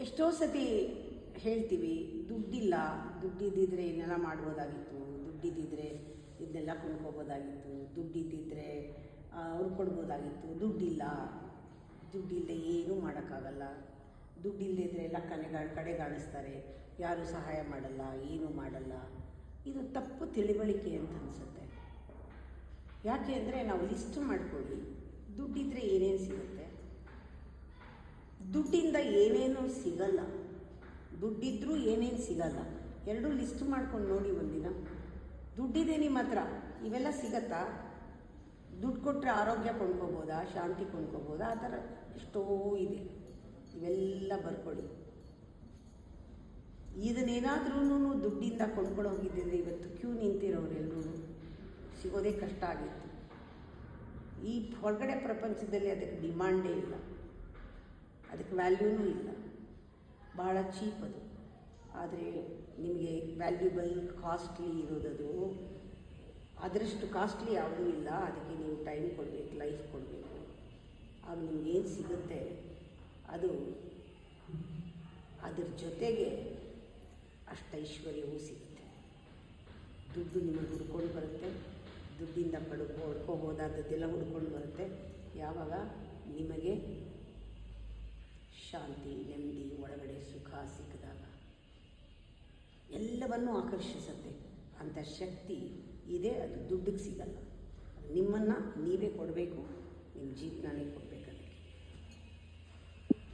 ಎಷ್ಟೋ ಸತಿ ಹೇಳ್ತೀವಿ, ದುಡ್ಡಿಲ್ಲ, ದುಡ್ಡಿದ್ದಿದ್ರೆ ಇನ್ನೆಲ್ಲ ಮಾಡ್ಬೋದಾಗಿತ್ತು, ದುಡ್ಡಿದ್ದಿದ್ರೆ ಇದನ್ನೆಲ್ಲ ಕೊಂಡ್ಕೋಬೋದಾಗಿತ್ತು, ದುಡ್ಡಿದ್ದಿದ್ರೆ ಅವ್ರು ಕೊಡ್ಬೋದಾಗಿತ್ತು. ದುಡ್ಡಿಲ್ಲದೆ ಏನೂ ಮಾಡೋಕ್ಕಾಗಲ್ಲ. ದುಡ್ಡಿಲ್ಲದಿದ್ದರೆ ಎಲ್ಲ ಕಡೆಗಾಣಿಸ್ತಾರೆ, ಯಾರೂ ಸಹಾಯ ಮಾಡಲ್ಲ, ಏನೂ ಮಾಡಲ್ಲ. ಇದು ತಪ್ಪು ತಿಳಿವಳಿಕೆ ಅಂತ ಅನಿಸುತ್ತೆ. ಯಾಕೆ ಅಂದರೆ ನಾವು ಲಿಸ್ಟ್ ಮಾಡ್ಕೊಳ್ಳಿ, ದುಡ್ಡಿದ್ದರೆ ಏನೇನು ಸಿಗುತ್ತೆ. ದುಡ್ಡಿಂದ ಏನೇನೂ ಸಿಗಲ್ಲ, ದುಡ್ಡಿದ್ರೂ ಏನೇನು ಸಿಗಲ್ಲ. ಎರಡೂ ಲಿಸ್ಟ್ ಮಾಡ್ಕೊಂಡು ನೋಡಿ ಒಂದಿನ. ದುಡ್ಡಿದೆ ನಿಮ್ಮ ಹತ್ರ, ಇವೆಲ್ಲ ಸಿಗತ್ತಾ? ದುಡ್ಡು ಕೊಟ್ಟರೆ ಆರೋಗ್ಯ ಕೊಂಡ್ಕೋಬೋದಾ, ಶಾಂತಿ ಕೊಂಡ್ಕೋಬೋದಾ? ಆ ಥರ ಎಷ್ಟೋ ಇದೆ. ಇವೆಲ್ಲ ಬರ್ಕೊಳ್ಳಿ. ಇದನ್ನೇನಾದ್ರೂ ದುಡ್ಡಿಂದ ಕೊಂಡ್ಕೊಂಡು ಹೋಗಿದ್ದರೆ ಇವತ್ತು ಕ್ಯೂ ನಿಂತಿರೋರೆಲ್ಲರೂ ಸಿಗೋದೇ ಕಷ್ಟ ಆಗಿತ್ತು. ಈ ಹೊರಗಡೆ ಪ್ರಪಂಚದಲ್ಲಿ ಅದಕ್ಕೆ ಡಿಮಾಂಡೇ ಇಲ್ಲ, ಅದಕ್ಕೆ ವ್ಯಾಲ್ಯೂನೂ ಇಲ್ಲ, ಭಾಳ ಚೀಪ್ ಅದು. ಆದರೆ ನಿಮಗೆ ವ್ಯಾಲ್ಯೂಬಲ್, ಕಾಸ್ಟ್ಲಿ ಇರೋದದು. ಅದರಷ್ಟು ಕಾಸ್ಟ್ಲಿ ಯಾವುದೂ ಇಲ್ಲ. ಅದಕ್ಕೆ ನೀವು ಟೈಮ್ ಕೊಡಬೇಕು, ಲೈಫ್ ಕೊಡಬೇಕು. ಆಗ ನಿಮಗೇನು ಸಿಗುತ್ತೆ ಅದು ಅದ್ರ ಜೊತೆಗೆ ಅಷ್ಟು ಐಶ್ವರ್ಯವೂ ಸಿಗುತ್ತೆ. ದುಡ್ಡು ನಿಮಗೆ ಹುಡ್ಕೊಂಡು ಬರುತ್ತೆ, ದುಡ್ಡಿಂದ ಹೊಡ್ಕೋಬೋದಾದದ್ದೆಲ್ಲ ಹುಡ್ಕೊಂಡು ಬರುತ್ತೆ. ಯಾವಾಗ ನಿಮಗೆ ಶಾಂತಿ, ನೆಮ್ಮದಿ, ಒಳಗಡೆ ಸುಖ ಸಿಕ್ಕಿದಾಗ ಎಲ್ಲವನ್ನೂ ಆಕರ್ಷಿಸುತ್ತೆ. ಅಂಥ ಶಕ್ತಿ ಇದೆ, ಅದು ದುಡ್ಡಿಗೆ ಸಿಗಲ್ಲ. ನಿಮ್ಮನ್ನು ನೀವೇ ಕೊಡಬೇಕು, ನಿಮ್ಮ ಜೀವನನೇ ಕೊಡಬೇಕು.